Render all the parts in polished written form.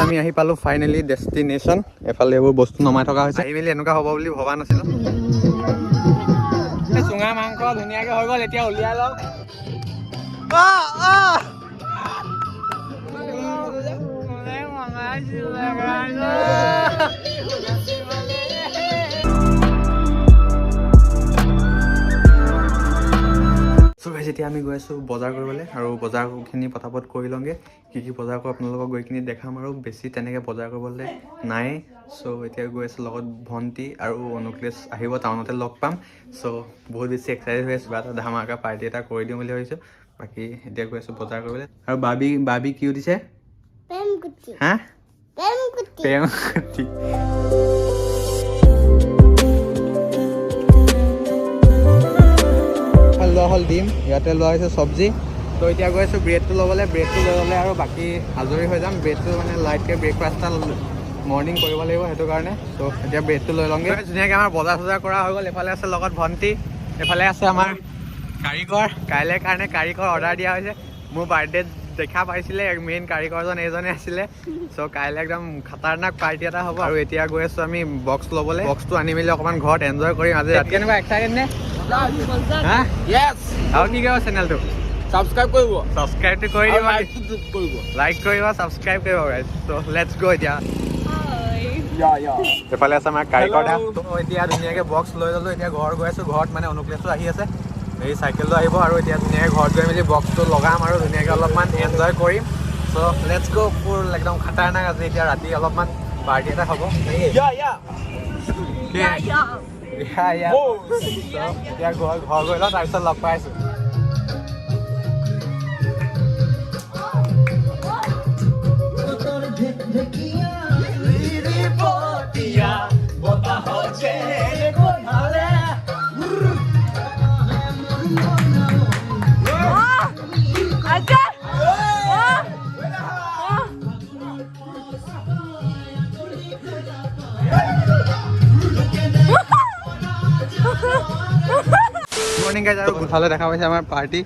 আমি আহি পালো ফাইনেলি ডেষ্টিনেশ্যন। এফালে এইবোৰ বস্তু নমাই থকা হৈছে। আহি মেলি এনেকুৱা হ'ব বুলি ভবা নাছিলো। চুঙা মাংস ধুনীয়াকে হৈ গ'ল, এতিয়া উলিয়াই লওঁ। এতিয়া আমি গৈ আছোঁ বজাৰ কৰিবলৈ, আৰু বজাৰখিনি পটাপট কৰি লওঁগৈ। কি বজাৰ কৰোঁ আপোনালোকক গৈ কিনি দেখাম, আৰু বেছি তেনেকৈ বজাৰ কৰিবলৈ নাই। চ' এতিয়া গৈ আছোঁ, লগত ভণ্টি আৰু অনুক্লেশ আহিব, টাউনতে লগ পাম। চ' বহুত বেছি এক্সাইটেড হৈ আছোঁ, কিবা এটা ধামাকা পাৰ্টি এটা কৰি দিওঁ বুলি ভাবিছোঁ। বাকী এতিয়া গৈ আছোঁ বজাৰ কৰিবলৈ। আৰু বাবি কি উঠিছে? হা? প্ৰেমকুটি। লোৱা হ'ল ডিম, ইয়াতে লোৱা হৈছে চব্জি। তো এতিয়া গৈ আছোঁ ব্ৰেডটো ল'বলৈ। ব্ৰেডটো লৈ ল'লে আৰু বাকী আজৰি হৈ যাম। ব্ৰেডটো মানে লাইটকৈ ব্ৰেকফাষ্ট এটা মৰ্ণিং কৰিব লাগিব, সেইটো কাৰণে। ত' এতিয়া ব্ৰেডটো লৈ লওঁগৈ। ধুনীয়াকৈ আমাৰ বজাৰ চজাৰ কৰা হৈ গ'ল। এফালে আছে লগত ভণ্টি, এফালে আছে আমাৰ কাৰিকৰ। কাইলৈ কাৰণে কাৰিকৰ অৰ্ডাৰ দিয়া হৈছে। মোৰ বাৰ্থডেত দেখা পাইছিলে, মেইন কাৰিকৰজন এইজনে আছিলে। চ' কাইলৈ একদম খাতাৰনাক পাৰ্টি এটা হ'ব। আৰু এতিয়া গৈ আছোঁ আমি বক্স ল'বলৈ। বক্সটো আনি মেলি অকণমান ঘৰত এনজয় কৰিম। আজি ৰাতি কেনেকুৱা এক্সাইটেড নে? আৰু কি কৰিব চেনেলটো? সাবস্ক্ৰাইব কৰব, সাবস্ক্ৰাইবটো কৰি দিব, লাইক কৰিব, সাবস্ক্ৰাইব কৰিব গাইজ। ত' লেটছ গো এতিয়া। ইয়া এফালে আছে আমাৰ কাৰিকৰ দা। ত' এতিয়া ধুনীয়াকৈ বক্স লৈ ল'লোঁ। এতিয়া ঘৰ গৈ আছোঁ। ঘৰত মানে অনুক্লেশো আহি আছে, এই চাইকেলটো আহিব। আৰু এতিয়া ধুনীয়াকৈ ঘৰত গৈ মেলি বক্সটো লগাম আৰু ধুনীয়াকৈ অলপমান এনজয় কৰিম। চ' লেটছ গো। ফুল একদম খাতাৰনাক আজি এতিয়া ৰাতি অলপমান পাৰ্টি এটা হ'ব। এতিয়া ঘৰ গৈ লওঁ, তাৰপিছত লগ পাই আছোঁ। মৰ্ণিং গাইজ, আৰু গোঠালে দেখা পাইছে আমাৰ পাৰ্টি।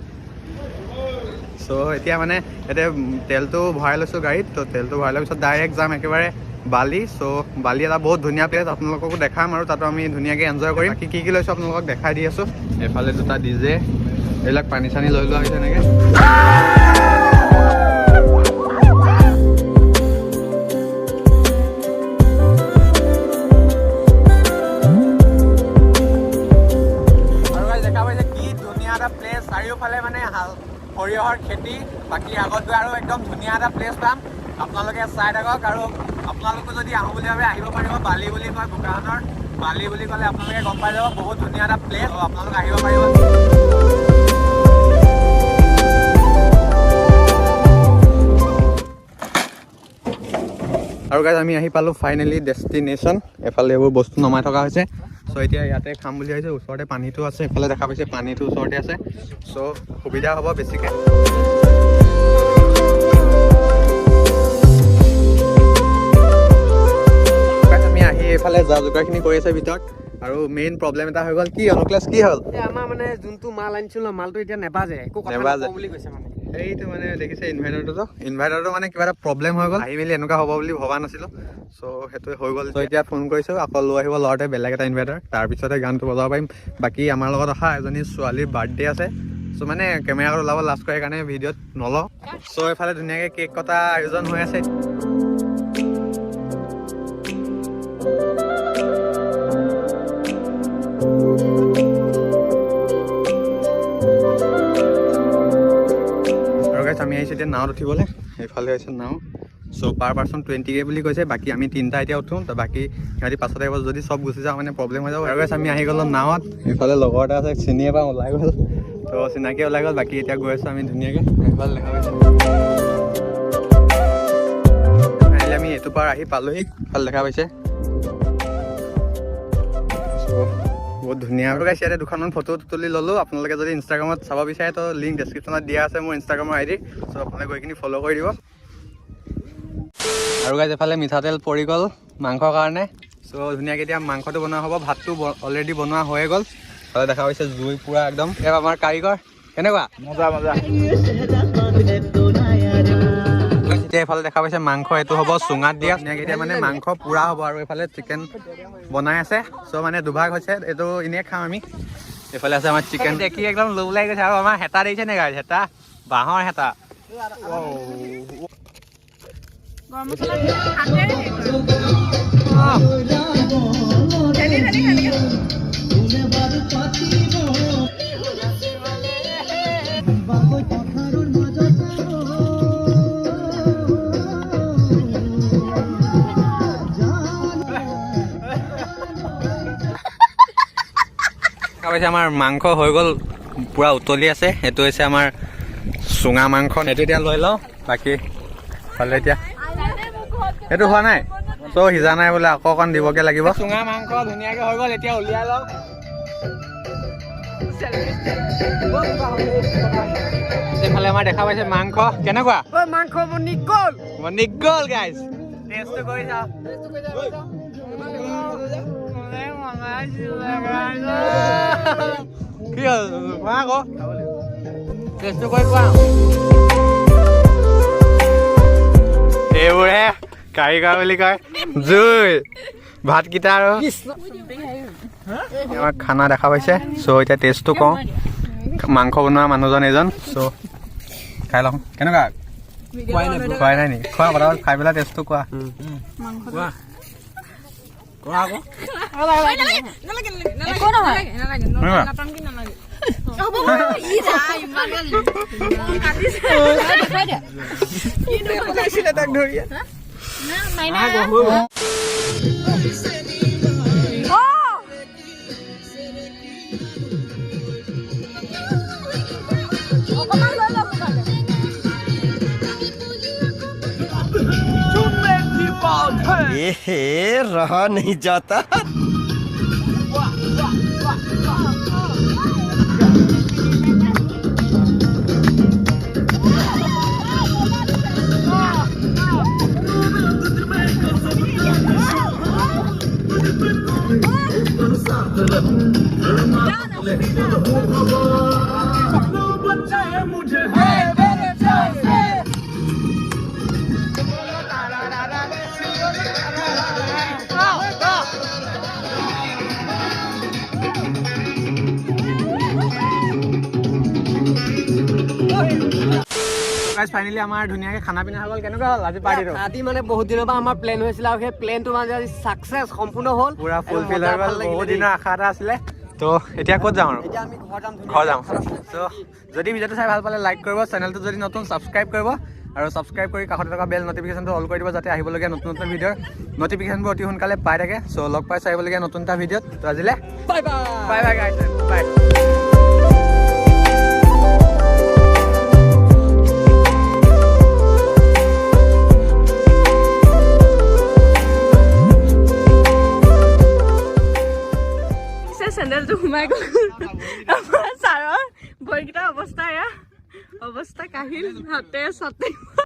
চ' এতিয়া মানে ইয়াতে তেলটো ভৰাই লৈছোঁ গাড়ীত। ত' তেলটো ভৰাই লোৱাৰ পিছত ডাইৰেক্ট যাম একেবাৰে বালি। চ' বালি এটা বহুত ধুনীয়া প্লেচ, আপোনালোককো দেখাম আৰু তাতো আমি ধুনীয়াকৈ এনজয় কৰিম। কি লৈছোঁ আপোনালোকক দেখাই দি আছোঁ। এফালে দুটা ডিজে, এইবিলাক পানী চানী লৈ লোৱা হৈছে এনেকৈ। প্লেচ চাৰিওফালে মানে সৰিয়হৰ খেতি। বাকী আগত গৈ আৰু একদম ধুনীয়া এটা প্লেচ পাম, আপোনালোকে চাই থাকক। আৰু আপোনালোকো যদি আহোঁ বুলি ভাবে আহিব পাৰিব। বালি বুলি কয়, বোকাখানৰ বালি বুলি ক'লে আপোনালোকে গম পাই যাব। বহুত ধুনীয়া এটা প্লেচ, আপোনালোকে আহিব পাৰিব। আৰু গাইজ আমি আহি পালোঁ ফাইনেলি ডেষ্টিনেশ্যন। এফালে এইবোৰ বস্তু নমাই থকা হৈছে। চ' এতিয়া ইয়াতে খাম বুলি ভাবিছোঁ। ওচৰতে পানীটো আছে, এইফালে দেখা পাইছে পানীটো ওচৰতে আছে। চ' সুবিধা হ'ব বেছিকৈ। আমি আহি এইফালে যা যোগাৰখিনি কৰি আছে ভিতৰত। আৰু মেইন প্ৰব্লেম এটা হৈ গ'ল। কি অনুক্লেশ, কি হ'ল? আমাৰ মানে যোনটো মাল আনিছিলোঁ, মালটো এতিয়া নেবাজে, একো কথা নকওঁ বুলি কৈছে মানে। সেইটো মানে দেখিছে ইনভাৰ্টাৰটো মানে কিবা এটা প্ৰব্লেম হৈ গ'ল। আহি মেলি এনেকুৱা হ'ব বুলি ভবা নাছিলোঁ। চ' সেইটো হৈ গ'ল। চ' এতিয়া ফোন কৰিছোঁ, আকৌ লৈ আহিব ল'ৰাটোৱে বেলেগ এটা ইনভাৰ্টাৰ। তাৰপিছতে গানটো বজাব পাৰিম। বাকী আমাৰ লগত অহা এজনী ছোৱালীৰ বাৰ্থডে আছে। চ' মানে কেমেৰাত ওলাব লাজ কৰে কাৰণে ভিডিঅ'ত নলওঁ। চ' এইফালে ধুনীয়াকৈ কেক কটা আয়োজন হৈ আছে। আমি আহিছোঁ এতিয়া নাৱত উঠিবলৈ। এইফালে হৈছে নাও। চ' পাৰ পাৰ্চন 20K বুলি কৈছে। বাকী আমি তিনিটা এতিয়া উঠোঁ। বাকী সিহঁতি পাছত আহিব। যদি চব গুচি যাওঁ মানে প্ৰব্লেম হৈ যাব। আৰু আমি আহি গ'লোঁ নাৱত। এইফালে লগৰ এটা আছে, চিনিয়ে পাওঁ, ওলাই গ'ল। তো চিনাকি ওলাই গ'ল। বাকী এতিয়া গৈ আছোঁ আমি ধুনীয়াকৈ। এইফালে দেখা পাইছোঁ আমি এইটো পাৰ আহি পালোহি। এইফালে দেখা পাইছে বহুত ধুনীয়া। আৰু গাইছ ইয়াতে দুখনমান ফটো তুলি ল'লোঁ। আপোনালোকে যদি ইনষ্টাগ্ৰামত চাব বিচাৰে তো লিংক ডেছক্ৰিপশ্যনত দিয়া আছে মোৰ ইনষ্টাগ্ৰামৰ ID। চ' আপোনালোকে গৈ কিনি ফ'ল' কৰি দিব। আৰু গাইছ এফালে মিঠাতেল পৰি গ'ল মাংসৰ কাৰণে। চ' ধুনীয়াকৈ এতিয়া মাংসটো বনোৱা হ'ব। ভাতটো অলৰেডি বনোৱা হৈয়ে গ'ল। চ' এইফালে দেখা পাইছে জুই পুৰা একদম আমাৰ কাৰিকৰ কেনেকুৱা মজা মজা এতিয়া এইফালে দেখা পাইছে মাংস এইটো হ'ব চুঙাত দিয়া এতিয়া মানে মাংস পুৰা হ'ব আৰু এইফালে চিকেন বনাই আছে চ' মানে দুভাগ হৈছে এইটো এনেই খাম আমি এইফালে আছে আমাৰ চিকেন দেখি একদম লোভ লাগি গৈছে আৰু আমাৰ হেতা দেখিছে নে গাইছ হেতা বাঁহৰ হেতা আমাৰ মাংস হৈ গ'ল পুৰা উতলি আছে এইটো হৈছে আমাৰ চুঙা মাংস এইটো এতিয়া লৈ লওঁ বাকী ভালে এতিয়া এইটো হোৱা নাই চ' সিজা নাই বোলে আকৌ অকণ দিবগে লাগিব চুঙা মাংস ধুনীয়াকে হৈ গ'ল এতিয়া উলিয়াই লওঁ এইফালে আমাৰ দেখা পাইছে মাংস কেনেকুৱা মাংস বনি গ'ল গাইজ টেষ্টটো কৰি চাওঁ কি হ'ল কোৱা আকৌ টেষ্টটো কৰি কোৱা এইবোৰহে কাৰিকৰ বুলি কয় জুই ভাতকেইটা আৰু আমাক খানা দেখা পাইছে চ' এতিয়া টেষ্টটো কওঁ মাংস বনোৱা মানুহজন এজন চ' খাই লওঁ কেনেকুৱা খোৱাই নাই নেকি খোৱা কথা খাই পেলাই টেষ্টটো কোৱা ये रहा नहीं जाता ফাইনেলি আমাৰ ধুনীয়াকে খানা পিনা হৈ গ'ল কেনেকুৱা হ'ল আজি পাৰ্টিটো আজি মানে বহুত দিনৰ পৰা আমাৰ প্লেন হৈছিলে আৰু সেই প্লেনটো মানে আজি চাকচেছ সম্পূৰ্ণ হ'ল পুৰা ফুলফিল হৈ গ'ল বহুত দিনৰ আশা এটা আছিলে তো এতিয়া ক'ত যাওঁ আৰু এতিয়া আমি ঘৰ যাম চ' যদি ভিডিঅ'টো চাই ভাল পালে লাইক কৰিব চেনেলটো যদি নতুন ছাবস্ক্ৰাইব কৰিব আৰু ছাবস্ক্ৰাইব কৰি কাষতে থকা বেল নটিফিকেশ্যনটো অল কৰি দিব যাতে আহিবলগীয়া নতুন নতুন ভিডিঅ'ৰ নটিফিকেশ্যনবোৰ অতি সোনকালে পাই থাকে চ' লগ পাই আহিবলগীয়া নতুন এটা ভিডিঅ'ত তো আজিলে বাই বাই বাই গাইছ বাই চেণ্ডেলটো সোমাই গ'ল আমাৰ ছাৰৰ ভৰিকেইটা অৱস্থা এয়া অৱস্থা কাহিল হাতে চাতে